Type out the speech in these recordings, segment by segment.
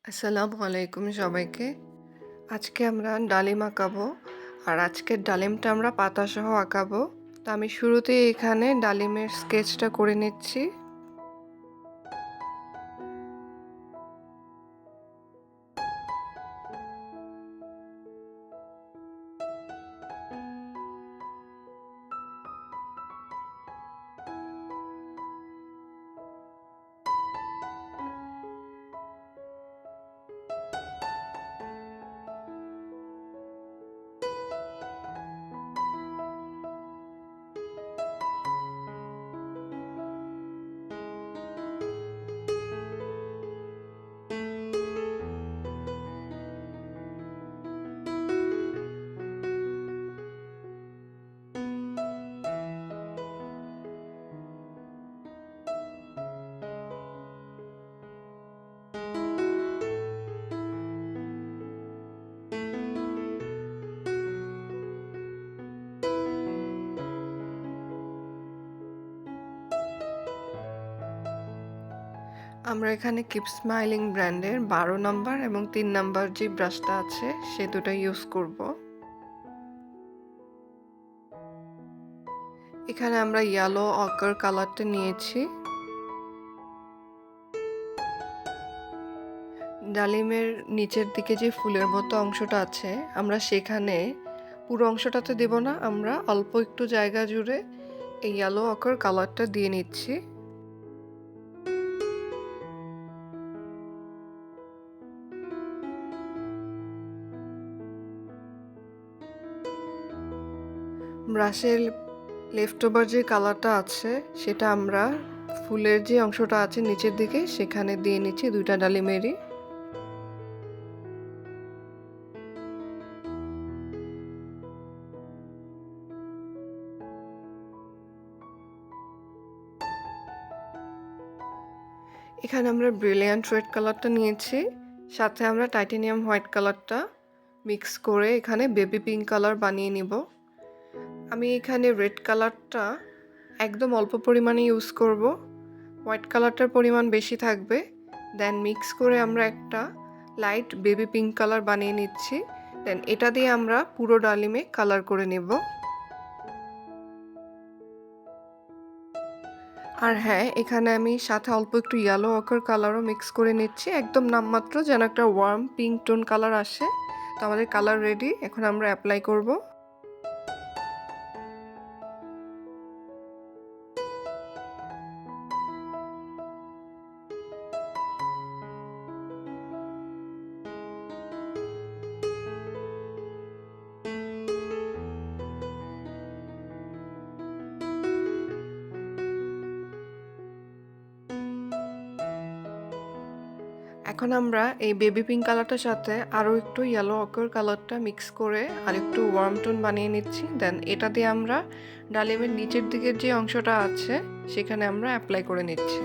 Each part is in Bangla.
আসসালামু আলাইকুম সবাইকে। আজকে আমরা ডালিম আঁকাবো। আর আজকের ডালিমটা আমরা পাতাসহ আঁকাবো। তো আমি শুরুতেই এখানে ডালিমের স্কেচটা করে নিচ্ছি। আমরা এখানে কিপ স্মাইলিং ব্র্যান্ডের ১২ নাম্বার এবং ৩ নাম্বার যে ব্রাশটা আছে সে দুটো ইউজ করব। এখানে আমরা ইয়েলো অকার কালারটা নিয়েছি। ডালিমের নিচের দিকে যে ফুলের মতো অংশটা আছে আমরা সেখানে পুরো অংশটাতে দেব না, আমরা অল্প একটু জায়গা জুড়ে এই ইয়েলো অকার কালারটা দিয়ে নিচ্ছি। ব্রাশের লেফট ওভার যে কালারটা আছে সেটা আমরা ফুলের যে অংশটা আছে নিচের দিকে সেখানে দিয়ে নিচ্ছি দুইটা ডালিমেরই। এখানে আমরা ব্রিলিয়ান্ট রেড কালারটা নিয়েছি, সাথে আমরা টাইটেনিয়াম হোয়াইট কালারটা মিক্স করে এখানে বেবি পিঙ্ক কালার বানিয়ে নিব। আমি এখানে রেড কালারটা একদম অল্প পরিমাণে ইউজ করব, হোয়াইট কালারটার পরিমাণ বেশি থাকবে। দেন মিক্স করে আমরা একটা লাইট বেবি পিঙ্ক কালার বানিয়ে নিচ্ছি। দেন এটা দিয়ে আমরা পুরো ডালিমে কালার করে নেব। আর হ্যাঁ, এখানে আমি সাথে অল্প একটু ইয়েলো অকার কালারও মিক্স করে নিচ্ছি, একদম নামমাত্র, যেন একটা ওয়ার্ম পিঙ্ক টোন কালার আসে। তো আমাদের কালার রেডি, এখন আমরা অ্যাপ্লাই করব। এখন আমরা এই বেবি পিঙ্ক কালারটার সাথে আরও একটু ইয়েলো অকার কালারটা মিক্স করে আর একটু ওয়ার্ম টোন বানিয়ে নিচ্ছি। দেন এটা দিয়ে আমরা ডালিমের নিচের দিকের যে অংশটা আছে সেখানে আমরা অ্যাপ্লাই করে নিচ্ছি।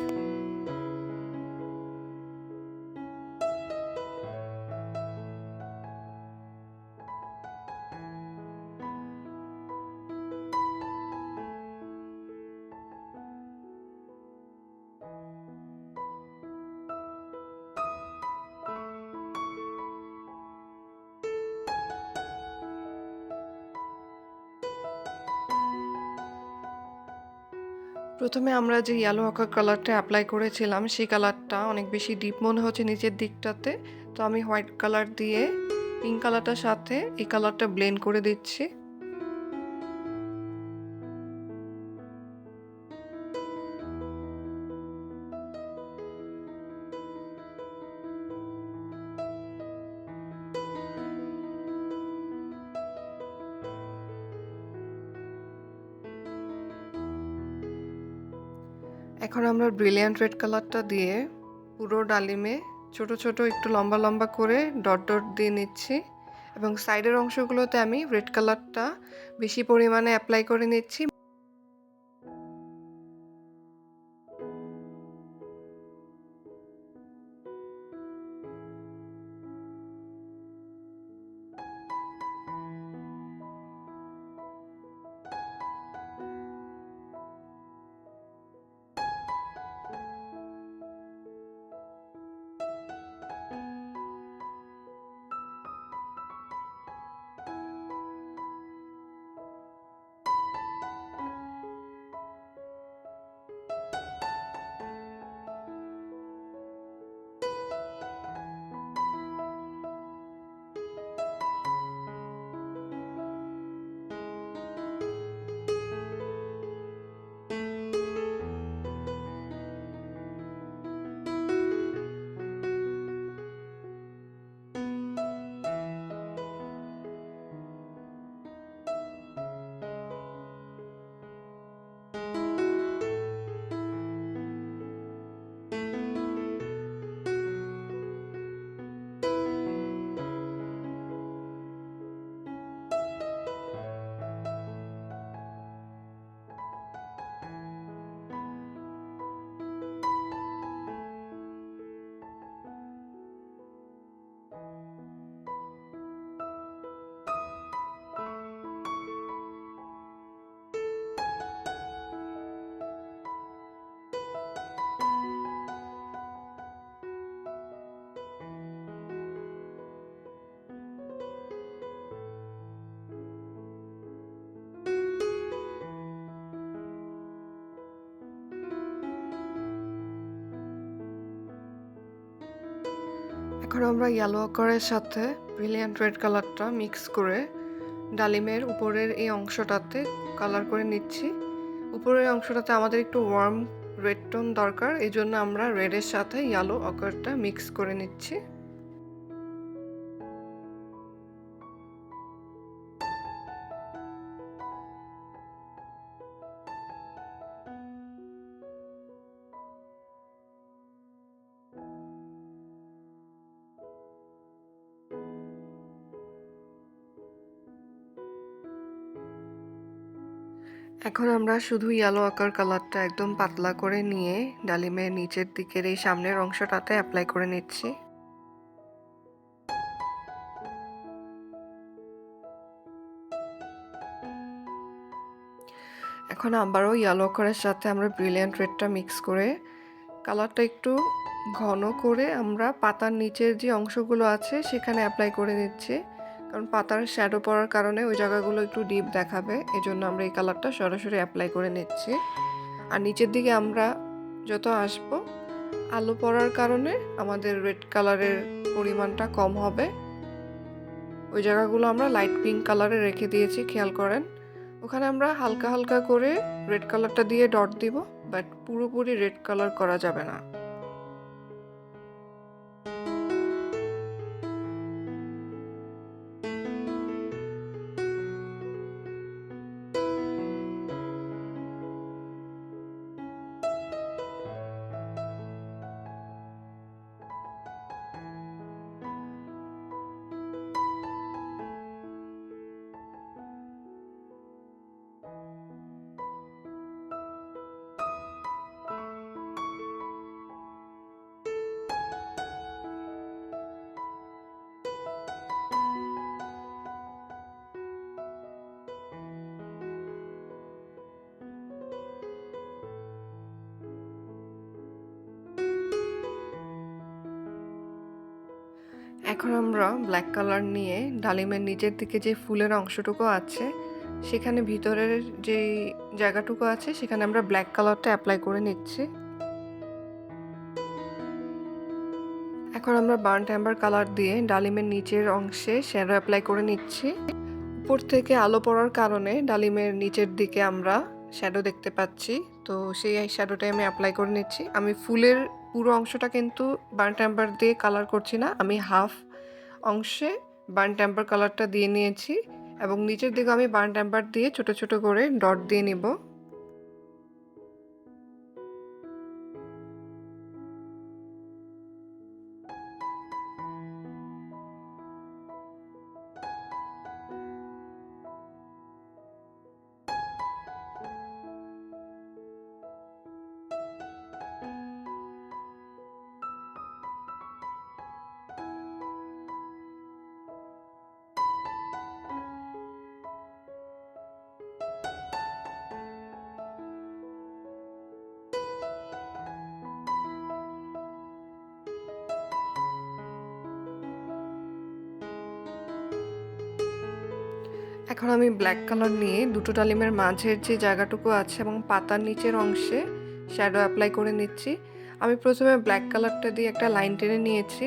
প্রথমে আমরা যে ইয়েলো অকার কালারটা অ্যাপ্লাই করেছিলাম সেই কালারটা অনেক বেশি ডিপ মনে হচ্ছে নিচের দিকটাতে। তো আমি হোয়াইট কালার দিয়ে পিঙ্ক কালারটার সাথে এই কালারটা ব্লেন্ড করে দিচ্ছি। এখন আমরা ব্রিলিয়ান্ট রেড কালারটা দিয়ে পুরো ডালিমে ছোট ছোট একটু লম্বা লম্বা করে ডট ডট দিয়ে নিচ্ছি, এবং সাইডের অংশগুলোতে আমি রেড কালারটা বেশি পরিমাণে অ্যাপ্লাই করে নিচ্ছি। এখন আমরা ইয়েলো আকারের সাথে ব্রিলিয়ান্ট রেড কালারটা মিক্স করে ডালিমের উপরের এই অংশটাতে কালার করে নিচ্ছি। উপরের অংশটাতে আমাদের একটু ওয়ার্ম রেড টোন দরকার, এই জন্য আমরা রেডের সাথে ইয়েলো আকারটা মিক্স করে নিচ্ছি। এখন আমরা শুধু ইয়েলো আকার কালারটা একদম পাতলা করে নিয়ে ডালিমের নিচের দিকের এই সামনের অংশটাতে অ্যাপ্লাই করে নিচ্ছি। এখন আবারও ইয়েলো আকারের সাথে আমরা ব্রিলিয়ান্ট রেডটা মিক্স করে কালারটা একটু ঘন করে আমরা পাতার নিচের যে অংশগুলো আছে সেখানে অ্যাপ্লাই করে নিচ্ছি, কারণ পাতার শ্যাডো পড়ার কারণে ওই জায়গাগুলো একটু ডিপ দেখাবে, এজন্য আমরা এই কালারটা সরাসরি অ্যাপ্লাই করে নিচ্ছি। আর নিচের দিকে আমরা যত আসবো আলো পড়ার কারণে আমাদের রেড কালারের পরিমাণটা কম হবে। ওই জায়গাগুলো আমরা লাইট পিঙ্ক কালারে রেখে দিয়েছি, খেয়াল করেন। ওখানে আমরা হালকা হালকা করে রেড কালারটা দিয়ে ডট দিব, বাট পুরোপুরি রেড কালার করা যাবে না। এখন আমরা ব্ল্যাক কালার নিয়ে ডালিমের নিচের দিকে যে ফুলের অংশটুকু আছে সেখানে ভিতরের যে জায়গাটুকু আছে সেখানে আমরা ব্ল্যাক কালারটা অ্যাপ্লাই করে নিচ্ছি। এখন আমরা বার্ন্ট অ্যাম্বার কালার দিয়ে ডালিমের নিচের অংশে শ্যাডো অ্যাপ্লাই করে নিচ্ছি। উপর থেকে আলো পড়ার কারণে ডালিমের নিচের দিকে আমরা শ্যাডো দেখতে পাচ্ছি, তো সেই শ্যাডোটাই আমি অ্যাপ্লাই করে নিচ্ছি। আমি ফুলের পুরো অংশটা কিন্তু বার্ন্ট অ্যাম্বার দিয়ে কালার করছি না, আমি হাফ অংশে বার্ন্ট অ্যাম্বার কালারটা দিয়ে নিয়েছি এবং নিচের দিকে আমি বার্ন্ট অ্যাম্বার দিয়ে ছোট ছোট করে ডট দিয়ে নিব। এখন আমি ব্ল্যাক কালার নিয়ে দুটো ডালিমের মাঝের যে জায়গাটুকু আছে এবং পাতার নিচের অংশে শ্যাডো অ্যাপ্লাই করে নিচ্ছি। আমি প্রথমে ব্ল্যাক কালারটা দিয়ে একটা লাইন টেনে নিয়েছি,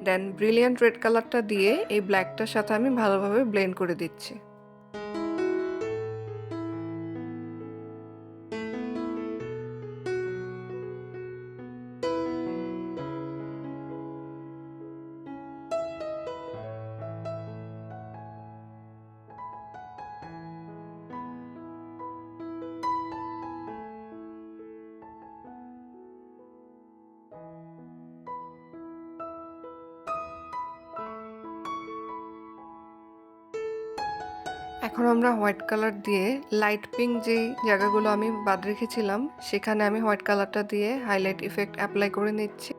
দেন ব্রিলিয়ান্ট রেড কালারটা দিয়ে এই ব্ল্যাকটার সাথে আমি ভালোভাবে ব্লেন্ড করে দিচ্ছি। এখন আমরা হোয়াইট কালার দিয়ে লাইট পিঙ্ক যেই জায়গাগুলো আমি বাদ রেখেছিলাম সেখানে আমি হোয়াইট কালারটা দিয়ে হাইলাইট ইফেক্ট অ্যাপ্লাই করে নিচ্ছি।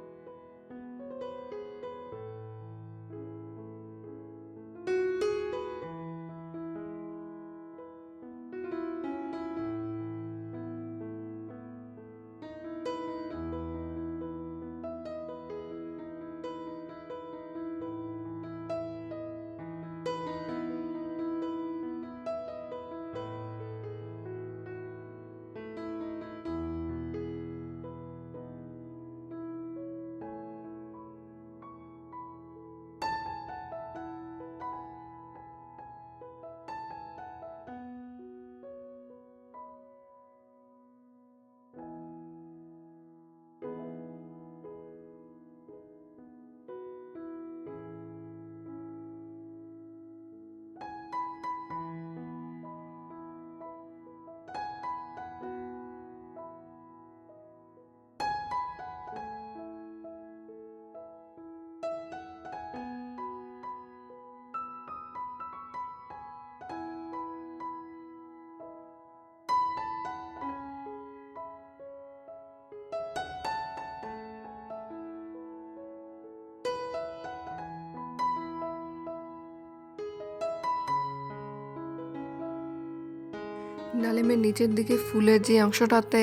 ডালিমের নিচের দিকে ফুলের যে অংশটাতে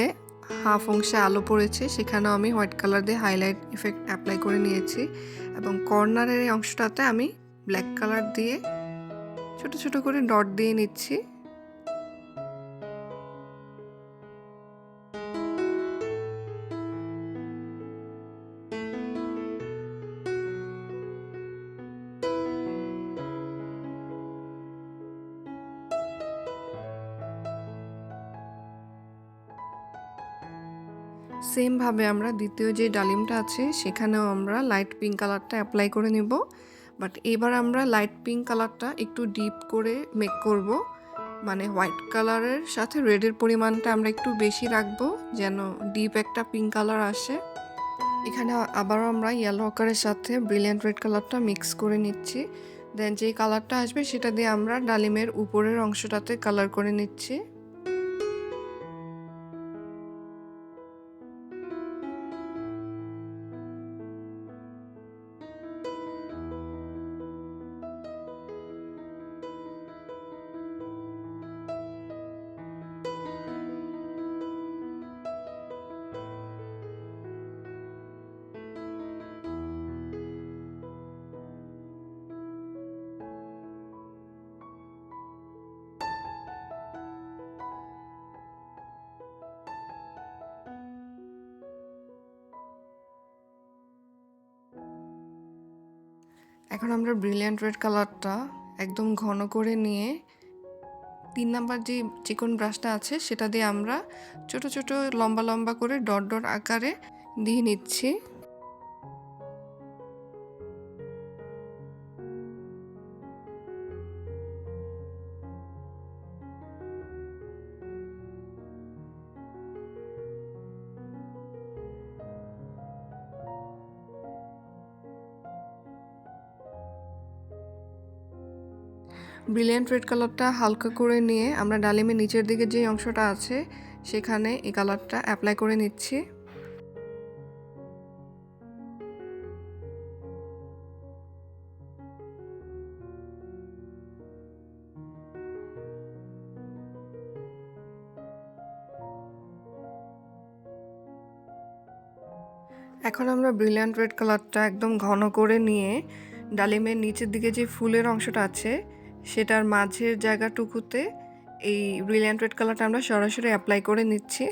হাফ অংশে আলো পড়েছে সেখানেও আমি হোয়াইট কালার দিয়ে হাইলাইট ইফেক্ট অ্যাপ্লাই করে নিয়েছি এবং কর্নারের এই অংশটাতে আমি ব্ল্যাক কালার দিয়ে ছোট ছোট করে ডট দিয়ে নিচ্ছি। সেম ভাবে আমরা দ্বিতীয় যে ডালিমটা আছে সেখানেও আমরা লাইট পিঙ্ক কালারটা অ্যাপ্লাই করে নিব, বাট এবার আমরা লাইট পিঙ্ক কালারটা একটু ডিপ করে মেক করব, মানে হোয়াইট কালারের সাথে রেডের পরিমাণটা আমরা একটু বেশি রাখবো যেন ডিপ একটা পিঙ্ক কালার আসে। এখানে আবারও আমরা ইয়েলো আকারের সাথে ব্রিলিয়ান্ট রেড কালারটা মিক্স করে নিচ্ছি, দেন যেই কালারটা আসবে সেটা দিয়ে আমরা ডালিমের উপরের অংশটাতে কালার করে নিচ্ছি। এখন আমরা ব্রিলিয়ান্ট রেড কালারটা একদম ঘন করে নিয়ে 3 নাম্বার যে চিকন ব্রাশটা আছে সেটা দিয়ে আমরা ছোট ছোট লম্বা লম্বা করে ডট ডট আকারে দিয়ে নিচ্ছি। ব্রিলিয়ান্ট রেড কালারটা হালকা করে নিয়ে আমরা ডালিমের নিচের দিকে যে অংশটা আছে সেখানে এই কালারটা অ্যাপ্লাই করে নিচ্ছি। এখন আমরা ব্রিলিয়ান্ট রেড কালারটা একদম ঘন করে নিয়ে ডালিমের নিচের দিকে যে ফুলের অংশটা আছে সেটার মাঝের জায়গাটুকুতে এই ব্রিলিয়ান্ট রেড কালারটা আমরা সরাসরি অ্যাপ্লাই করে নিচ্ছি।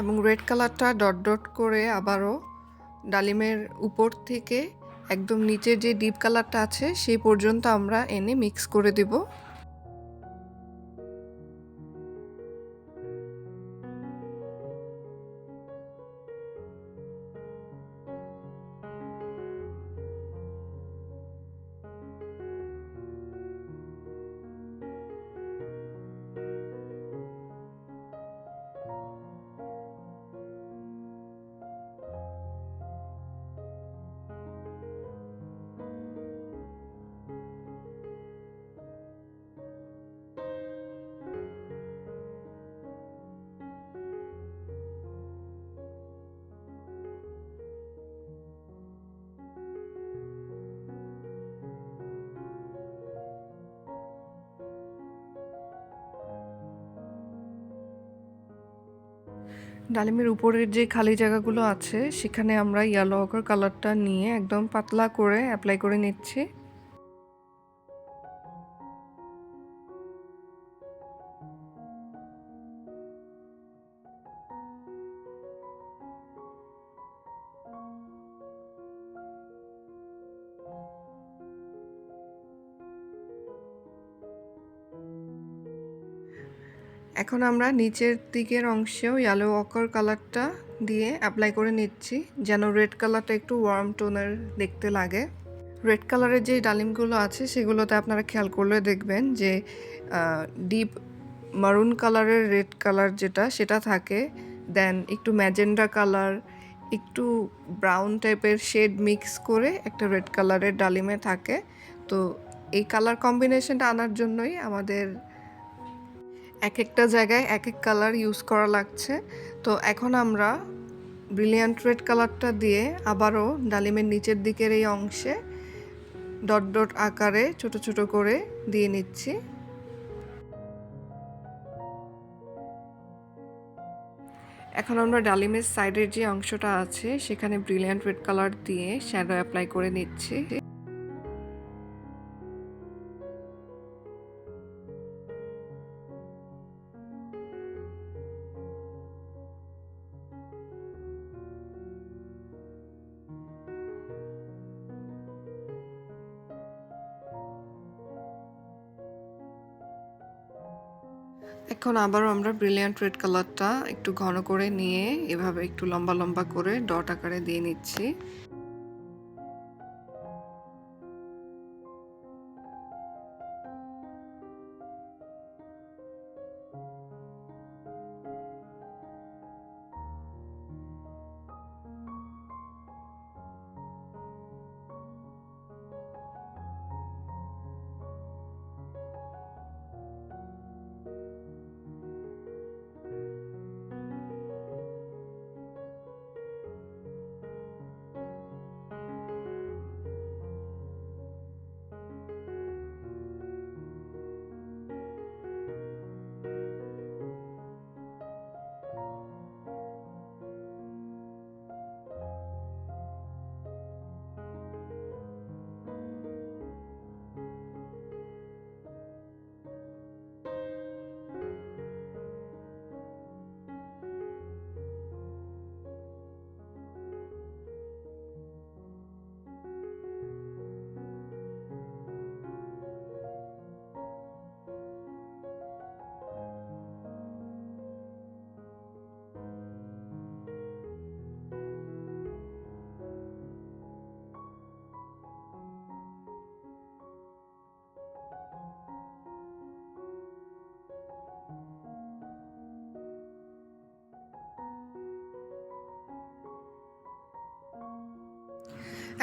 এবং রেড কালারটা ডট ডট করে আবারও ডালিমের উপর থেকে একদম নিচের যে ডিপ কালারটা আছে সেই পর্যন্ত আমরা এনে মিক্স করে দেব। ডালিমের উপরের যে খালি জায়গাগুলো আছে সেখানে আমরা ইয়েলো অকার কালারটা নিয়ে একদম পাতলা করে অ্যাপ্লাই করে নিচ্ছি। এখন আমরা নিচের দিকের অংশেও ইয়েলো অকার কালারটা দিয়ে অ্যাপ্লাই করে নিচ্ছি যেন রেড কালারটা একটু ওয়ার্ম টোনের দেখতে লাগে। রেড কালারের যে ডালিমগুলো আছে সেগুলোতে আপনারা খেয়াল করলে দেখবেন যে ডিপ মারুন কালারের রেড কালার যেটা সেটা থাকে, দেন একটু ম্যাজেন্ডা কালার, একটু ব্রাউন টাইপের শেড মিক্স করে একটা রেড কালারের ডালিমে থাকে। তো এই কালার কম্বিনেশনটা আনার জন্যই আমাদের এক একটা জায়গায় এক এক কালার ইউজ করা লাগছে। তো এখন আমরা ব্রিলিয়ান্ট রেড কালারটা দিয়ে আবারও ডালিমের নিচের দিকের এই অংশে ডট ডট আকারে ছোট ছোট করে দিয়ে নিচ্ছি। এখন আমরা ডালিমের সাইডের যে অংশটা আছে সেখানে ব্রিলিয়ান্ট রেড কালার দিয়ে শ্যাডো অ্যাপ্লাই করে নিচ্ছি। এখন আবারও আমরা ব্রিলিয়ান্ট রেড কালারটা একটু ঘন করে নিয়ে এভাবে একটু লম্বা লম্বা করে ডট আকারে দিয়ে নিচ্ছি।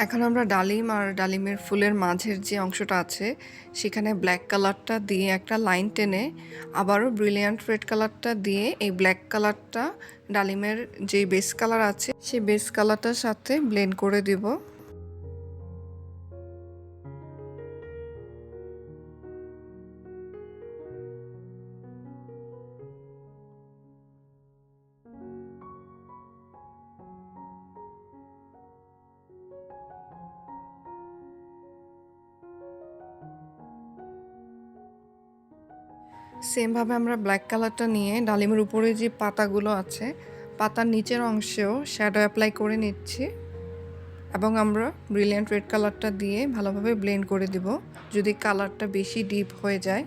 এখন আমরা ডালিম আর ডালিমের ফুলের মাঝের যে অংশটা আছে সেখানে ব্ল্যাক কালারটা দিয়ে একটা লাইন টেনে আবারও ব্রিলিয়ান্ট রেড কালারটা দিয়ে এই ব্ল্যাক কালারটা ডালিমের যে বেস কালার আছে সেই বেস কালারটার সাথে ব্লেন্ড করে দিব। সেমভাবে আমরা ব্ল্যাক কালারটা নিয়ে ডালিমের উপরে যে পাতাগুলো আছে পাতার নিচের অংশেও শ্যাডো অ্যাপ্লাই করে নিচ্ছি এবং আমরা ব্রিলিয়ান্ট রেড কালারটা দিয়ে ভালোভাবে ব্লেন্ড করে দিব যদি কালারটা বেশি ডিপ হয়ে যায়।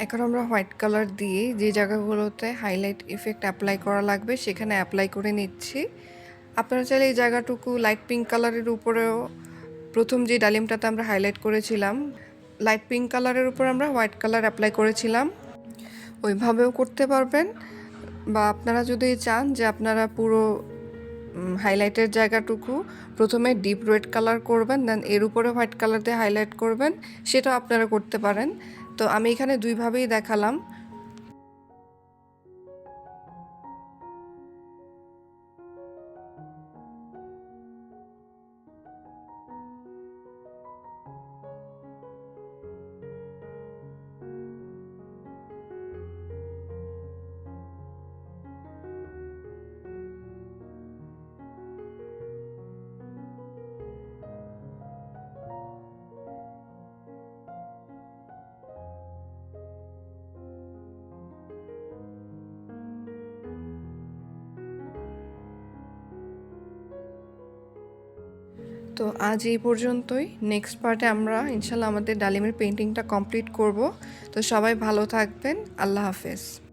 এখন আমরা হোয়াইট কালার দিয়ে যে জায়গাগুলোতে হাইলাইট ইফেক্ট অ্যাপ্লাই করা লাগবে সেখানে অ্যাপ্লাই করে নিচ্ছি। আপনারা চাইলে এই জায়গাটুকু লাইট পিঙ্ক কালারের উপরেও প্রথম যে ডালিমটাতে আমরা হাইলাইট করেছিলাম, লাইট পিঙ্ক কালারের উপর আমরা হোয়াইট কালার অ্যাপ্লাই করেছিলাম, ওইভাবেও করতে পারবেন। বা আপনারা যদি চান যে আপনারা পুরো হাইলাইটের জায়গাটুকু প্রথমে ডিপ রেড কালার করবেন, দেন এর উপরে হোয়াইট কালার দিয়ে হাইলাইট করবেন, সেটাও আপনারা করতে পারেন। তো আমি এখানে দুইভাবেই দেখালাম। তো আজ এই পর্যন্তই। নেক্সট পার্টে আমরা ইনশাল্লাহ আমাদের ডালিমের পেইন্টিংটা কমপ্লিট করব। তো সবাই ভালো থাকবেন। আল্লাহ হাফেজ।